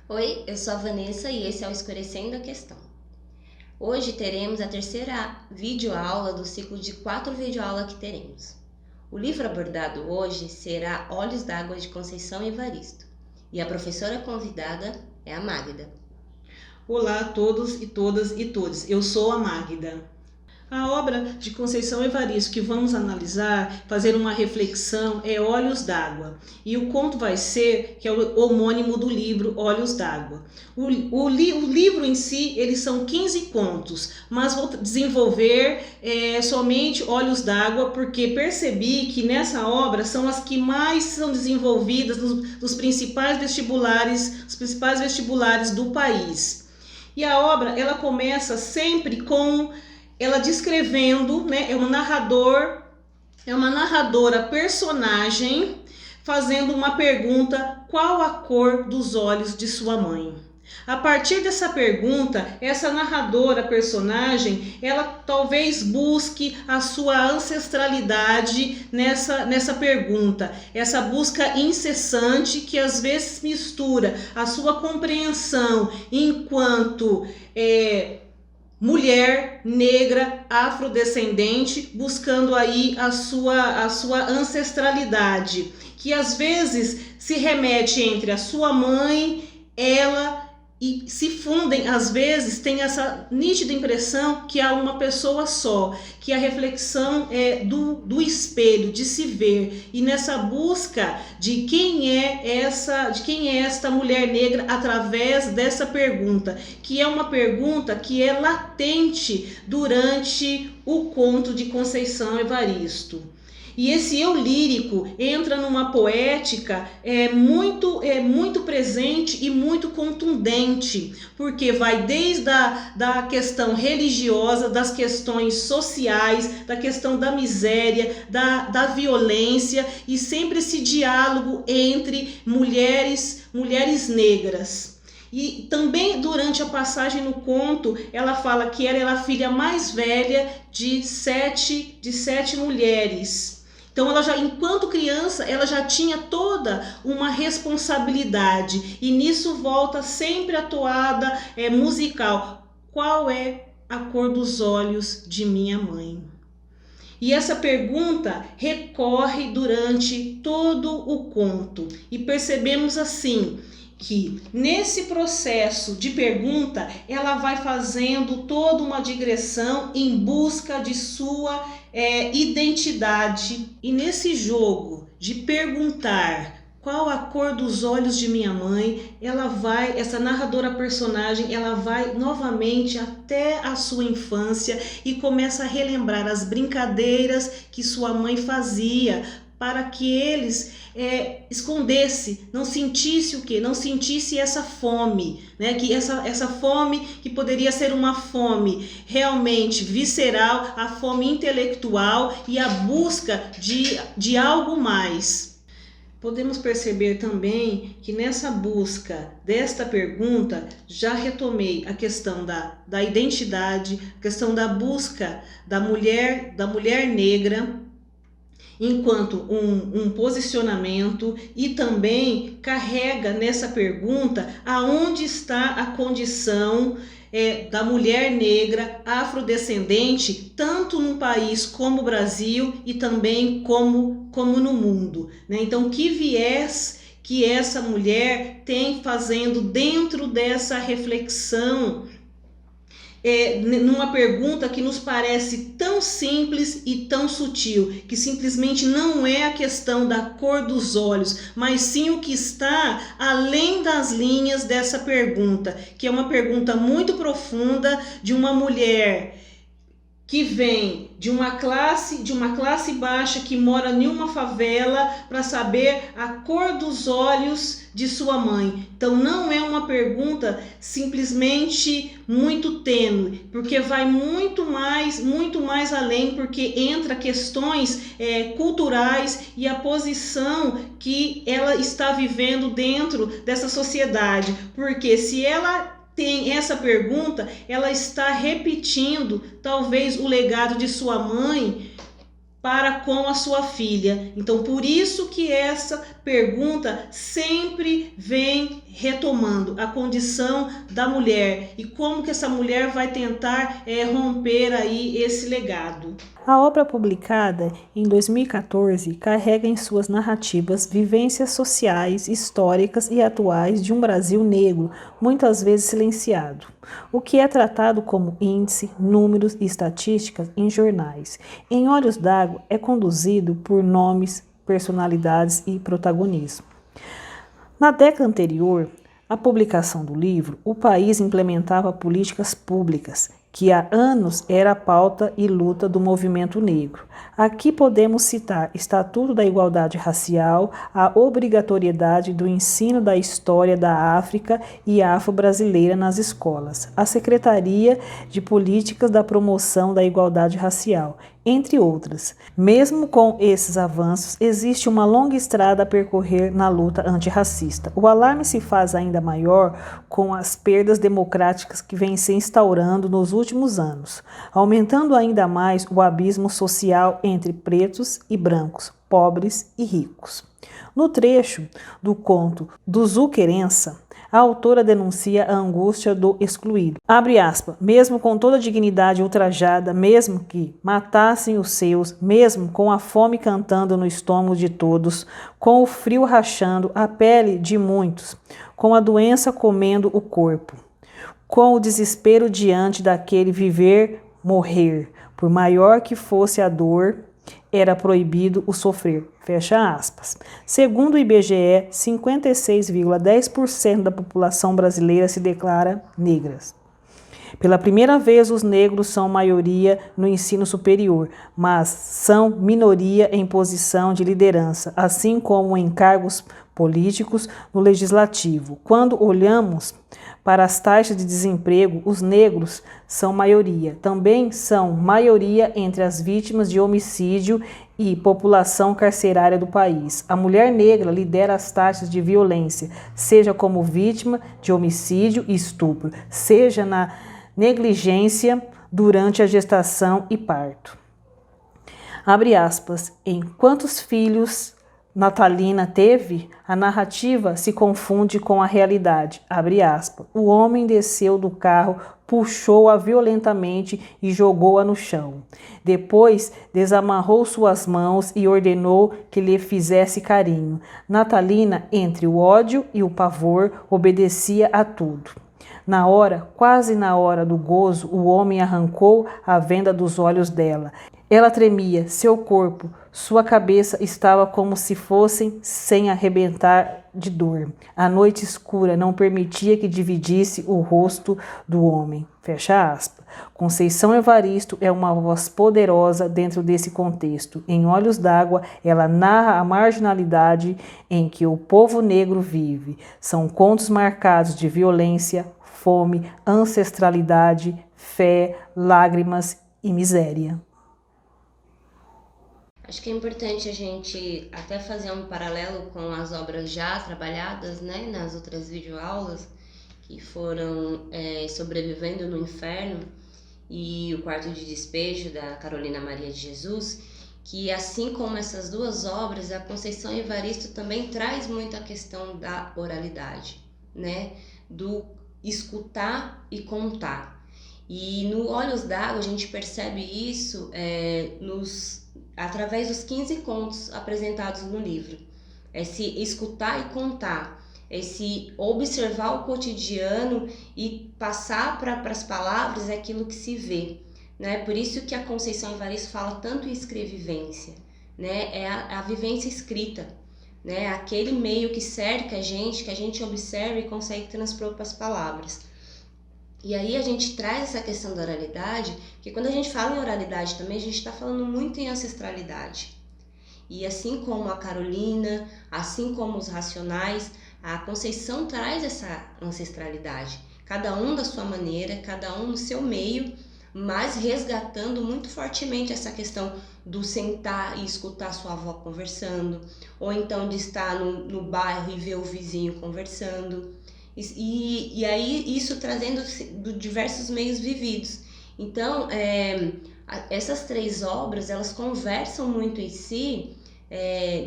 Oi, eu sou a Vanessa e esse é o Escurecendo a Questão. Hoje teremos a terceira videoaula do ciclo de 4 videoaulas que teremos. O livro abordado hoje será Olhos d'Água de Conceição Evaristo e a professora convidada é a Magda. Olá a todos e todas e todos, eu sou a Magda. A obra de Conceição Evaristo que vamos analisar, fazer uma reflexão, é Olhos d'Água. E o conto vai ser, que é o homônimo do livro Olhos d'Água. O livro em si, eles são 15 contos, mas vou desenvolver somente Olhos d'Água, porque percebi que nessa obra são as que mais são desenvolvidas dos principais vestibulares do país. E a obra, ela começa sempre com ela descrevendo, né, é uma narradora personagem fazendo uma pergunta: qual a cor dos olhos de sua mãe? A partir dessa pergunta, essa narradora personagem, ela talvez busque a sua ancestralidade nessa pergunta, essa busca incessante que às vezes mistura a sua compreensão enquanto mulher negra, afrodescendente, buscando aí a sua ancestralidade, que às vezes se remete entre a sua mãe, ela, e se fundem, às vezes tem essa nítida impressão que há uma pessoa só, que a reflexão é do espelho, de se ver, e nessa busca de quem é esta mulher negra através dessa pergunta, que é uma pergunta que é latente durante o conto de Conceição Evaristo. E esse eu lírico entra numa poética muito presente e muito contundente, porque vai desde da questão religiosa, das questões sociais, da questão da miséria, da violência, e sempre esse diálogo entre mulheres negras. E também durante a passagem no conto, ela fala que ela era a filha mais velha de sete mulheres. Então, ela já, enquanto criança, ela já tinha toda uma responsabilidade. E nisso volta sempre a toada musical. Qual é a cor dos olhos de minha mãe? E essa pergunta recorre durante todo o conto. E percebemos assim que nesse processo de pergunta, ela vai fazendo toda uma digressão em busca de sua identidade. E nesse jogo de perguntar qual a cor dos olhos de minha mãe, essa narradora personagem, ela vai novamente até a sua infância e começa a relembrar as brincadeiras que sua mãe fazia, para que eles escondesse, não sentisse o quê? Não sentisse essa fome, né? Que essa fome que poderia ser uma fome realmente visceral, a fome intelectual e a busca de algo mais. Podemos perceber também que nessa busca desta pergunta, já retomei a questão da identidade, a questão da busca da mulher negra, enquanto um posicionamento, e também carrega nessa pergunta aonde está a condição da mulher negra afrodescendente, tanto num país como o Brasil e também como no mundo, né? Então, que viés que essa mulher tem fazendo dentro dessa reflexão, numa pergunta que nos parece tão simples e tão sutil, que simplesmente não é a questão da cor dos olhos, mas sim o que está além das linhas dessa pergunta, que é uma pergunta muito profunda de uma mulher que vem de uma classe baixa, que mora em uma favela, para saber a cor dos olhos de sua mãe. Então não é uma pergunta simplesmente muito tênue, porque vai muito mais além, porque entra questões culturais e a posição que ela está vivendo dentro dessa sociedade. Porque se ela tem essa pergunta, ela está repetindo talvez o legado de sua mãe para com a sua filha. Então, por isso que essa pergunta sempre vem retomando a condição da mulher e como que essa mulher vai tentar romper aí esse legado. A obra publicada em 2014 carrega em suas narrativas vivências sociais, históricas e atuais de um Brasil negro, muitas vezes silenciado, o que é tratado como índice, números e estatísticas em jornais. Em Olhos d'Água é conduzido por nomes, personalidades e protagonismo. Na década anterior à publicação do livro, o país implementava políticas públicas que há anos era a pauta e luta do movimento negro. Aqui podemos citar Estatuto da Igualdade Racial, a obrigatoriedade do ensino da história da África e afro-brasileira nas escolas, a Secretaria de Políticas da Promoção da Igualdade Racial, entre outras. Mesmo com esses avanços, existe uma longa estrada a percorrer na luta antirracista. O alarme se faz ainda maior com as perdas democráticas que vêm se instaurando nos últimos anos, aumentando ainda mais o abismo social entre pretos e brancos, pobres e ricos. No trecho do conto do Zuquerença, a autora denuncia a angústia do excluído. Abre aspas, mesmo com toda a dignidade ultrajada, mesmo que matassem os seus, mesmo com a fome cantando no estômago de todos, com o frio rachando a pele de muitos, com a doença comendo o corpo, com o desespero diante daquele viver, morrer, por maior que fosse a dor, era proibido o sofrer. Fecha aspas. Segundo o IBGE, 56,10% da população brasileira se declara negras. Pela primeira vez, os negros são maioria no ensino superior, mas são minoria em posição de liderança, assim como em cargos políticos no legislativo. Quando olhamos para as taxas de desemprego, os negros são maioria. Também são maioria entre as vítimas de homicídio e população carcerária do país. A mulher negra lidera as taxas de violência, seja como vítima de homicídio e estupro, seja na negligência durante a gestação e parto. Abre aspas, em quantos filhos Natalina teve, a narrativa se confunde com a realidade. Abre aspas. O homem desceu do carro, puxou-a violentamente e jogou-a no chão. Depois desamarrou suas mãos e ordenou que lhe fizesse carinho. Natalina, entre o ódio e o pavor, obedecia a tudo. Na hora, quase na hora do gozo, o homem arrancou a venda dos olhos dela. Ela tremia, seu corpo, sua cabeça estava como se fossem sem arrebentar de dor. A noite escura não permitia que dividisse o rosto do homem. Fecha aspas. Conceição Evaristo é uma voz poderosa dentro desse contexto. Em Olhos d'Água, ela narra a marginalidade em que o povo negro vive. São contos marcados de violência, fome, ancestralidade, fé, lágrimas e miséria. Acho que é importante a gente até fazer um paralelo com as obras já trabalhadas, né, nas outras videoaulas, que foram Sobrevivendo no Inferno e O Quarto de Despejo, da Carolina Maria de Jesus, que assim como essas duas obras, a Conceição Evaristo também traz muito a questão da oralidade, né, do escutar e contar. E no Olhos d'Água a gente percebe isso através dos 15 contos apresentados no livro. Esse escutar e contar, esse observar o cotidiano e passar para as palavras aquilo que se vê, né? Por isso que a Conceição Evaristo fala tanto em escrevivência, né? É a vivência escrita, né? Aquele meio que cerca a gente, que a gente observa e consegue transpor para as palavras. E aí a gente traz essa questão da oralidade, que quando a gente fala em oralidade também, a gente está falando muito em ancestralidade. E assim como a Carolina, assim como os Racionais, a Conceição traz essa ancestralidade. Cada um da sua maneira, cada um no seu meio, mas resgatando muito fortemente essa questão do sentar e escutar sua avó conversando, ou então de estar no bairro e ver o vizinho conversando. E aí isso trazendo diversos meios vividos. Então, essas 3 obras, elas conversam muito em si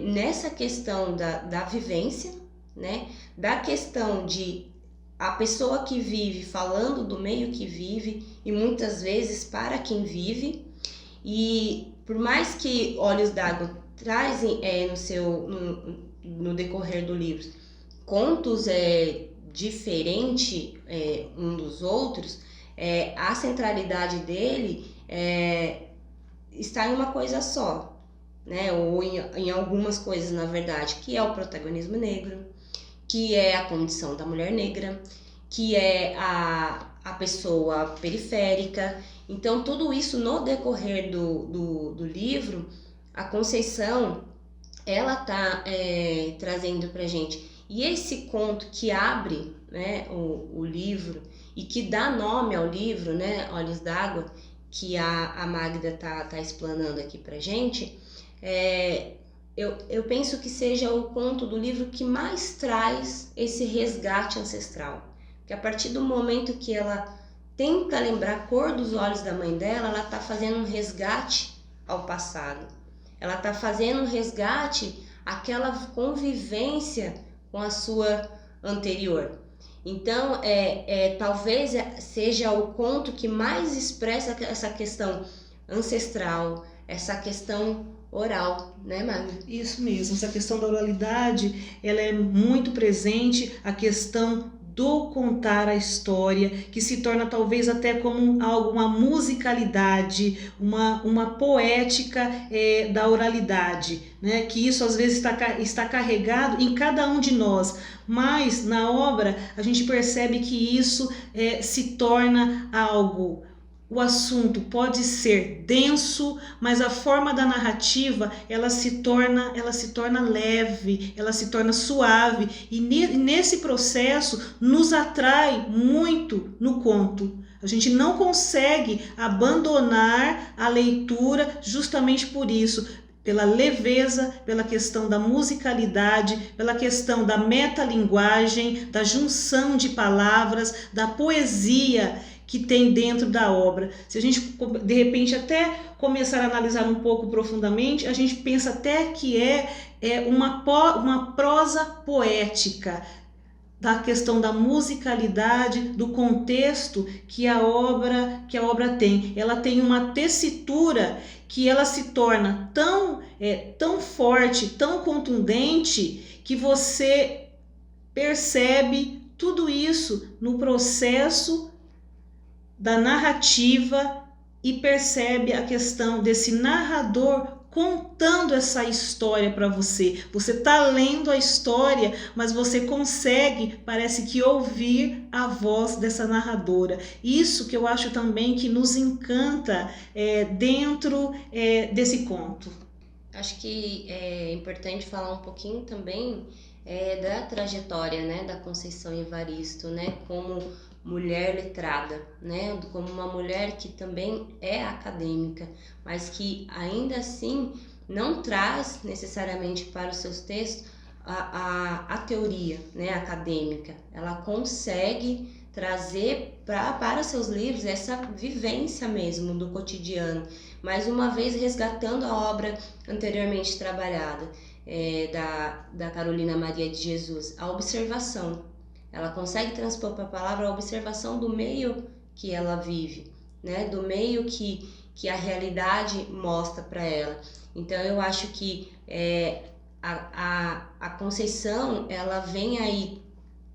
nessa questão da vivência, né? Da questão de a pessoa que vive falando do meio que vive e muitas vezes para quem vive. E por mais que Olhos d'Água trazem no decorrer do livro contos diferentes um dos outros, a centralidade dele está em uma coisa só, né? Ou em algumas coisas, na verdade, que é o protagonismo negro, que é a condição da mulher negra, que é a pessoa periférica. Então, tudo isso no decorrer do livro, a Conceição, ela tá trazendo pra gente. E esse conto que abre, né, o livro e que dá nome ao livro, né, Olhos d'Água, que a Magda tá explanando aqui pra gente, eu penso que seja o conto do livro que mais traz esse resgate ancestral. Porque a partir do momento que ela tenta lembrar a cor dos olhos da mãe dela, ela está fazendo um resgate ao passado. Ela está fazendo um resgate àquela convivência com a sua anterior. Então, talvez seja o conto que mais expressa essa questão ancestral, essa questão oral, né, Magda? Isso mesmo, essa questão da oralidade, ela é muito presente, a questão do contar a história, que se torna talvez até como uma musicalidade, uma poética da oralidade, né? Que isso às vezes está carregado em cada um de nós, mas na obra a gente percebe que isso se torna algo. O assunto pode ser denso, mas a forma da narrativa ela se torna leve, ela se torna suave, e nesse processo nos atrai muito no conto. A gente não consegue abandonar a leitura justamente por isso, pela leveza, pela questão da musicalidade, pela questão da metalinguagem, da junção de palavras, da poesia que tem dentro da obra. Se a gente, de repente, até começar a analisar um pouco profundamente, a gente pensa até que é uma prosa poética, da questão da musicalidade, do contexto que a obra tem. Ela tem uma tessitura que ela se torna tão forte, tão contundente, que você percebe tudo isso no processo da narrativa e percebe a questão desse narrador contando essa história para você. Você está lendo a história, mas você consegue, parece que, ouvir a voz dessa narradora. Isso que eu acho também que nos encanta dentro desse conto. Acho que é importante falar um pouquinho também da trajetória, né, da Conceição Evaristo, né, como mulher letrada, né, como uma mulher que também é acadêmica, mas que ainda assim não traz necessariamente para os seus textos a teoria, né, acadêmica. Ela consegue trazer para seus livros essa vivência mesmo do cotidiano, mais uma vez resgatando a obra anteriormente trabalhada da Carolina Maria de Jesus, a observação. Ela consegue transpor para a palavra a observação do meio que ela vive, né? Do meio que a realidade mostra para ela. Então eu acho que a Conceição, ela vem aí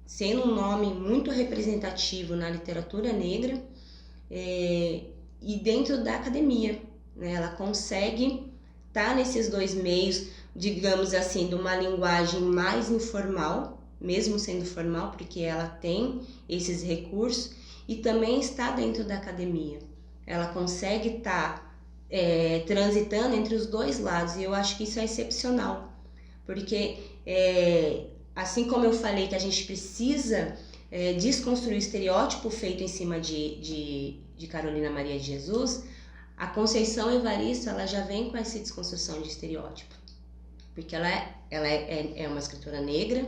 sendo um nome muito representativo na literatura negra e dentro da academia, né? Ela consegue estar nesses dois meios, digamos assim, de uma linguagem mais informal, mesmo sendo formal, porque ela tem esses recursos, e também está dentro da academia. Ela consegue estar transitando entre os dois lados, e eu acho que isso é excepcional, porque assim como eu falei que a gente precisa desconstruir o estereótipo feito em cima de Carolina Maria de Jesus, a Conceição Evaristo, ela já vem com essa desconstrução de estereótipo, porque ela é uma escritora negra,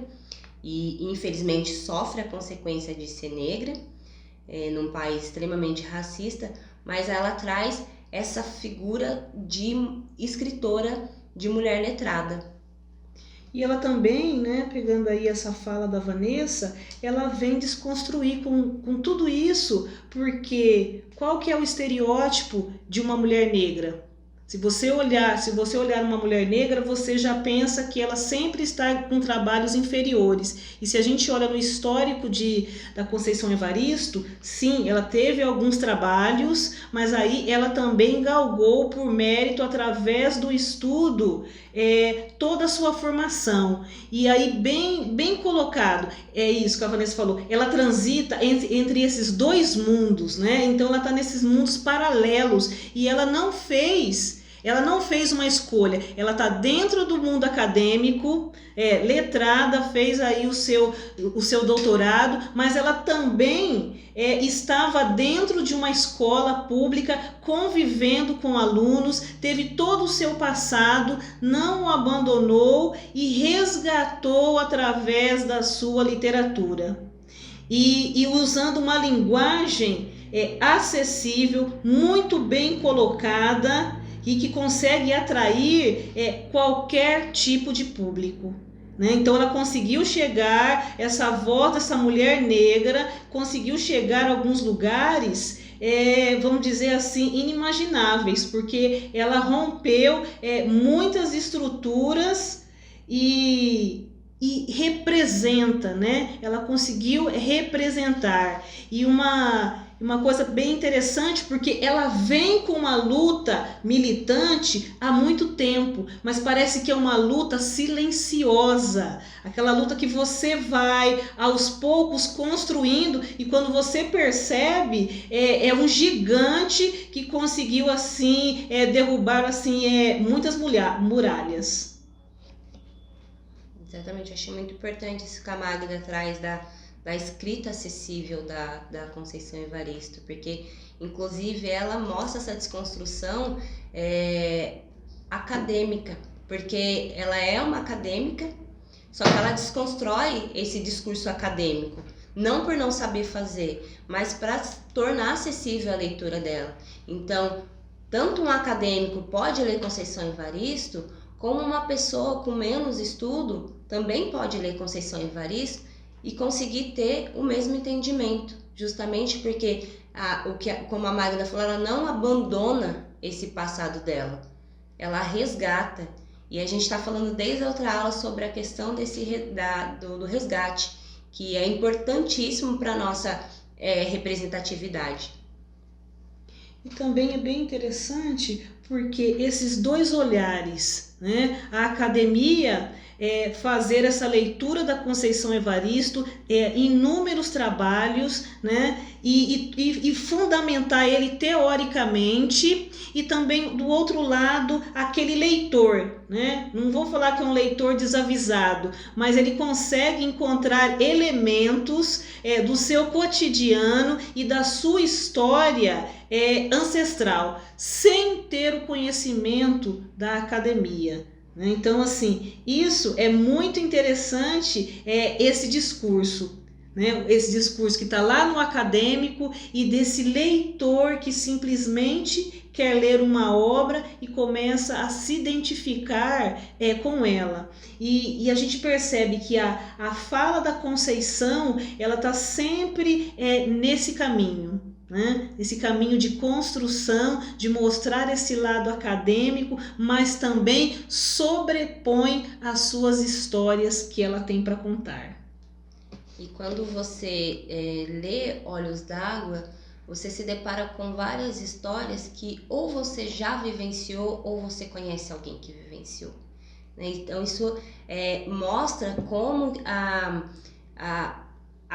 e infelizmente sofre a consequência de ser negra, num país extremamente racista, mas ela traz essa figura de escritora, de mulher letrada. E ela também, né, pegando aí essa fala da Vanessa, ela vem desconstruir com tudo isso, porque qual que é o estereótipo de uma mulher negra? Se você olhar uma mulher negra, você já pensa que ela sempre está com trabalhos inferiores. E se a gente olha no histórico da Conceição Evaristo, sim, ela teve alguns trabalhos, mas aí ela também galgou por mérito através do estudo toda a sua formação. E aí bem colocado, é isso que a Vanessa falou, ela transita entre esses dois mundos, né? Então ela está nesses mundos paralelos e ela não fez uma escolha, ela está dentro do mundo acadêmico, letrada, fez aí o seu doutorado, mas ela também estava dentro de uma escola pública, convivendo com alunos, teve todo o seu passado, não o abandonou e resgatou através da sua literatura. E usando uma linguagem acessível, muito bem colocada, e que consegue atrair qualquer tipo de público, né? Então ela conseguiu chegar, essa voz dessa mulher negra conseguiu chegar a alguns lugares, vamos dizer assim, inimagináveis, porque ela rompeu muitas estruturas e representa, né? Ela conseguiu representar. E uma coisa bem interessante, porque ela vem com uma luta militante há muito tempo, mas parece que é uma luta silenciosa, aquela luta que você vai aos poucos construindo e quando você percebe, é um gigante que conseguiu assim derrubar assim muitas muralhas. Exatamente, eu achei muito importante isso que a Magda traz da escrita acessível da Conceição Evaristo, porque inclusive ela mostra essa desconstrução acadêmica, porque ela é uma acadêmica, só que ela desconstrói esse discurso acadêmico, não por não saber fazer, mas para tornar acessível a leitura dela. Então, tanto um acadêmico pode ler Conceição Evaristo, como uma pessoa com menos estudo também pode ler Conceição Evaristo e conseguir ter o mesmo entendimento, justamente porque, como a Magda falou, ela não abandona esse passado dela, ela resgata. E a gente está falando desde a outra aula sobre a questão do resgate, que é importantíssimo para a nossa representatividade. E também é bem interessante porque esses dois olhares, né? A academia fazer essa leitura da Conceição Evaristo, inúmeros trabalhos, né? E fundamentar ele teoricamente, e também do outro lado aquele leitor, né? Não vou falar que é um leitor desavisado, mas ele consegue encontrar elementos do seu cotidiano e da sua história ancestral, sem ter o conhecimento da academia. Então, assim, isso é muito interessante, esse discurso, né? Esse discurso que está lá no acadêmico e desse leitor que simplesmente quer ler uma obra e começa a se identificar com ela. E a gente percebe que a fala da Conceição, ela está sempre nesse caminho. Né? Esse caminho de construção, de mostrar esse lado acadêmico, mas também sobrepõe as suas histórias que ela tem para contar. E quando você lê Olhos d'Água, você se depara com várias histórias que ou você já vivenciou ou você conhece alguém que vivenciou. Né? Então isso mostra como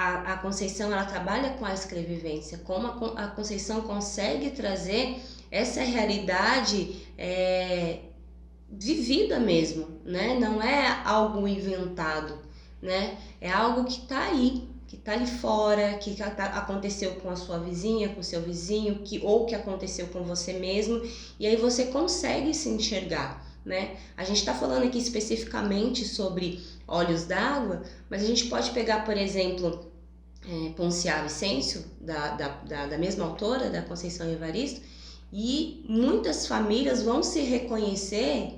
a Conceição ela trabalha com a escrevivência, como a Conceição consegue trazer essa realidade vivida mesmo, né? Não é algo inventado, né? É algo que está aí, que está ali fora, que aconteceu com a sua vizinha, com o seu vizinho, ou que aconteceu com você mesmo, e aí você consegue se enxergar, né? A gente está falando aqui especificamente sobre Olhos d'Água, mas a gente pode pegar, por exemplo, Ponciá Vicêncio, da mesma autora, da Conceição Evaristo, e muitas famílias vão se reconhecer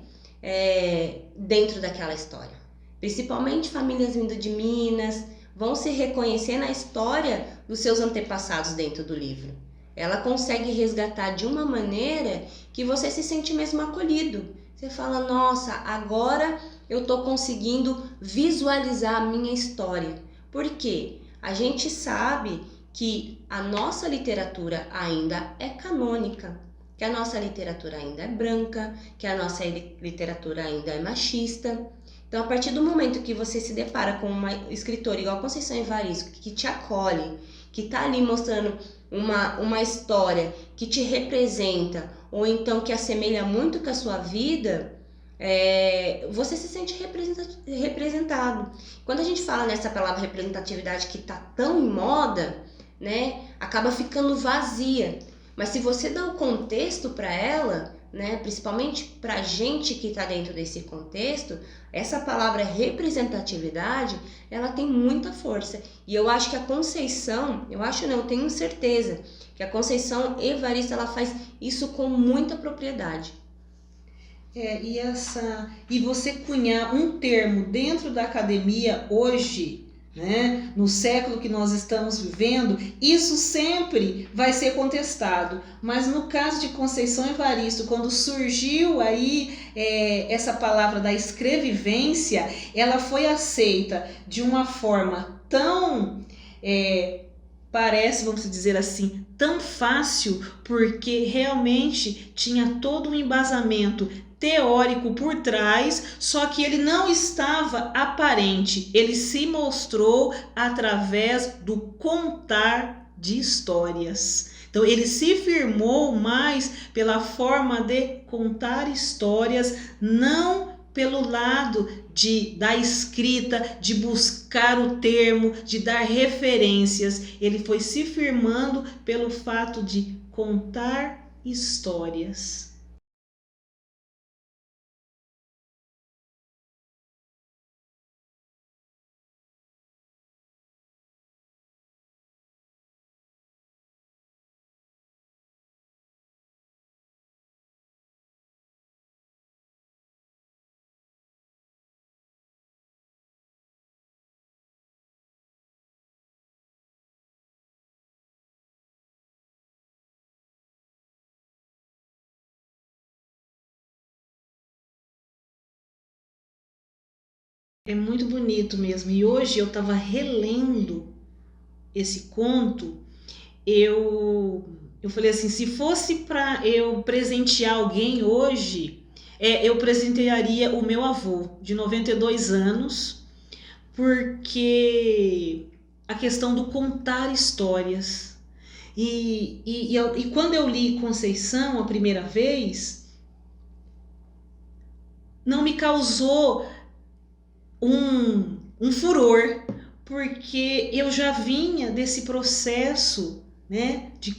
dentro daquela história. Principalmente famílias vindo de Minas, vão se reconhecer na história dos seus antepassados dentro do livro. Ela consegue resgatar de uma maneira que você se sente mesmo acolhido. Você fala, nossa, agora eu estou conseguindo visualizar a minha história. Por quê? A gente sabe que a nossa literatura ainda é canônica, que a nossa literatura ainda é branca, que a nossa literatura ainda é machista. Então, a partir do momento que você se depara com uma escritora igual Conceição Evaristo, que te acolhe, que está ali mostrando uma história que te representa, ou então que assemelha muito com a sua vida, você se sente representado. Quando a gente fala nessa palavra representatividade que está tão em moda, né, acaba ficando vazia. Mas se você dá o contexto para ela, né, principalmente para a gente que está dentro desse contexto, essa palavra representatividade, ela tem muita força. E eu acho que a Conceição, eu tenho certeza que a Conceição Evaristo, ela faz isso com muita propriedade. E você cunhar um termo dentro da academia hoje, né, no século que nós estamos vivendo, isso sempre vai ser contestado. Mas no caso de Conceição Evaristo, quando surgiu aí essa palavra da escrevivência, ela foi aceita de uma forma tão, parece, vamos dizer assim, tão fácil, porque realmente tinha todo um embasamento teórico por trás, só que ele não estava aparente, ele se mostrou através do contar de histórias. Então ele se firmou mais pela forma de contar histórias, não pelo lado da escrita, de buscar o termo, de dar referências. Ele foi se firmando pelo fato de contar histórias. É muito bonito mesmo. E hoje eu estava relendo esse conto. Eu falei assim, se fosse para eu presentear alguém hoje, eu presentearia o meu avô, de 92 anos, porque a questão do contar histórias. E quando eu li Conceição a primeira vez, não me causou um furor, porque eu já vinha desse processo, né, de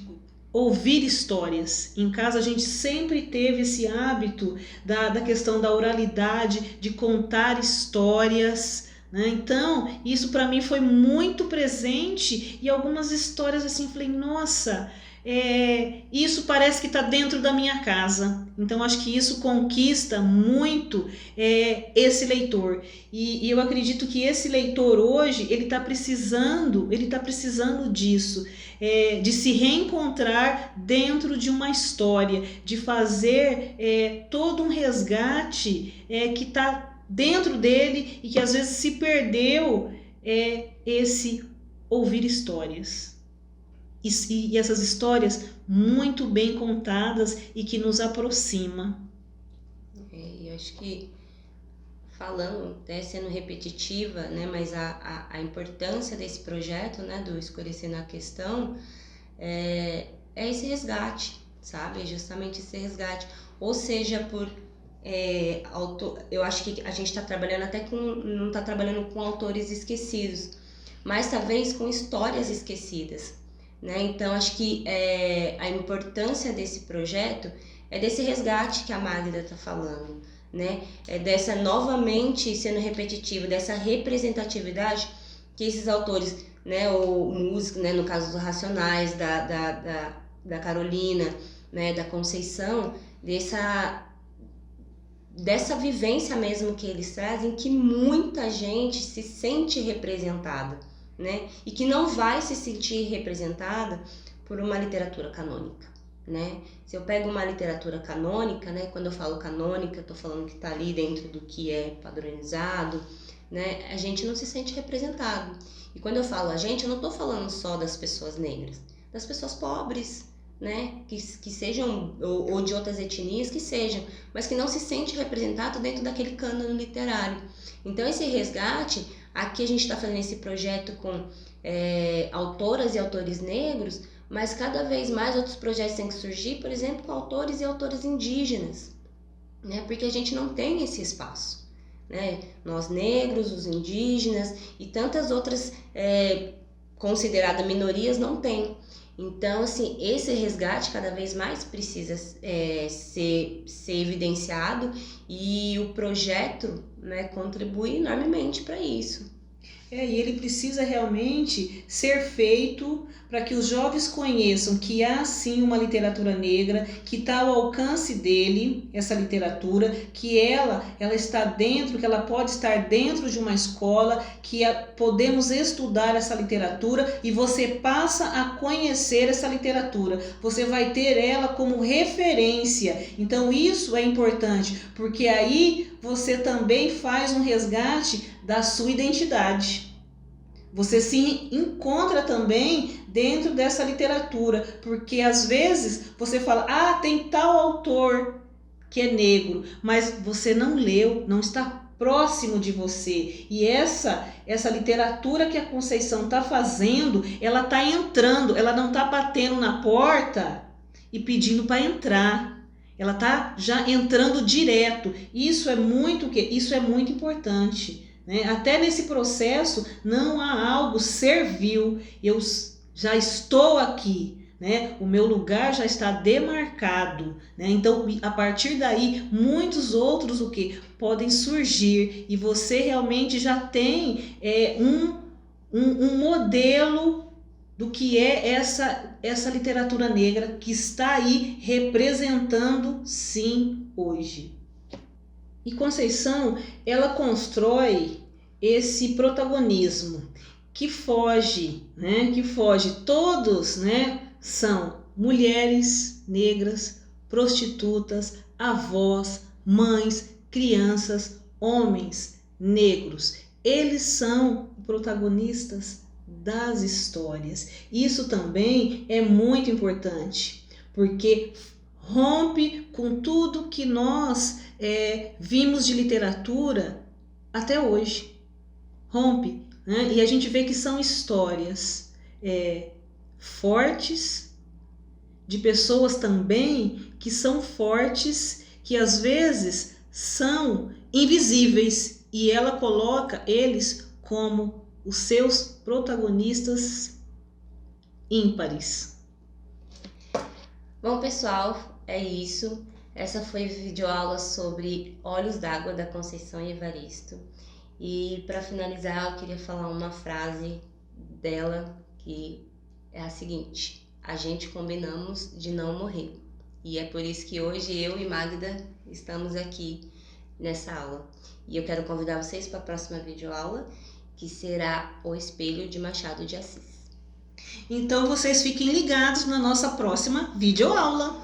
ouvir histórias. Em casa a gente sempre teve esse hábito da questão da oralidade, de contar histórias, né? Então isso para mim foi muito presente, e algumas histórias assim, falei, nossa, isso parece que está dentro da minha casa. Então acho que isso conquista muito esse leitor, e eu acredito que esse leitor hoje ele está precisando disso, de se reencontrar dentro de uma história, de fazer todo um resgate que está dentro dele e que às vezes se perdeu, esse ouvir histórias. E essas histórias muito bem contadas e que nos aproxima. Eu acho que, falando, até sendo repetitiva, né, mas a importância desse projeto, né, do Escurecendo a Questão, é esse resgate, sabe? É justamente esse resgate. Ou seja, eu acho que a gente está trabalhando não está trabalhando com autores esquecidos, mas talvez com histórias esquecidas. Né? Então, acho que a importância desse projeto é desse resgate que a Magda está falando, né? Dessa, novamente, sendo repetitivo, dessa representatividade que esses autores, né, ou músicos, né, no caso dos Racionais, da Carolina, né, da Conceição, dessa vivência mesmo que eles trazem, que muita gente se sente representada, né, e que não vai se sentir representada por uma literatura canônica, né? Se eu pego uma literatura canônica, né, quando eu falo canônica, eu tô falando que tá ali dentro do que é padronizado, né, a gente não se sente representado. E quando eu falo a gente, eu não tô falando só das pessoas negras, das pessoas pobres, né, que sejam, ou de outras etnias que sejam, mas que não se sente representado dentro daquele cânone literário. Então esse resgate, aqui a gente está fazendo esse projeto com autoras e autores negros, mas cada vez mais outros projetos têm que surgir, por exemplo, com autores e autoras indígenas, né, porque a gente não tem esse espaço, né, nós negros, os indígenas e tantas outras consideradas minorias não tem. Então, assim, esse resgate cada vez mais precisa ser evidenciado e o projeto, né, contribui enormemente para isso. E ele precisa realmente ser feito para que os jovens conheçam que há sim uma literatura negra, que está ao alcance dele, essa literatura, que ela está dentro, que ela pode estar dentro de uma escola, que podemos estudar essa literatura e você passa a conhecer essa literatura. Você vai ter ela como referência. Então isso é importante, porque aí você também faz um resgate da sua identidade. Você se encontra também dentro dessa literatura, porque às vezes você fala, tem tal autor que é negro, mas você não leu, não está próximo de você. E essa literatura que a Conceição está fazendo, ela está entrando, ela não está batendo na porta e pedindo para entrar. Ela está já entrando direto. Isso é muito importante. Né? Até nesse processo não há algo servil, eu já estou aqui, né? O meu lugar já está demarcado, né? Então a partir daí muitos outros podem surgir e você realmente já tem um modelo do que é essa literatura negra que está aí representando sim hoje. E Conceição, ela constrói esse protagonismo que foge, né? Todos, né? São mulheres negras, prostitutas, avós, mães, crianças, homens negros. Eles são protagonistas das histórias. Isso também é muito importante, porque rompe com tudo que nós vimos de literatura até hoje. Rompe, né? E a gente vê que são histórias fortes, de pessoas também que são fortes, que às vezes são invisíveis, e ela coloca eles como os seus protagonistas ímpares. Bom, pessoal, é isso. Essa foi a videoaula sobre Olhos d'Água, da Conceição Evaristo. E para finalizar, eu queria falar uma frase dela, que é a seguinte: a gente combinamos de não morrer. E é por isso que hoje eu e Magda estamos aqui nessa aula. E eu quero convidar vocês para a próxima videoaula, que será O Espelho, de Machado de Assis. Então vocês fiquem ligados na nossa próxima videoaula.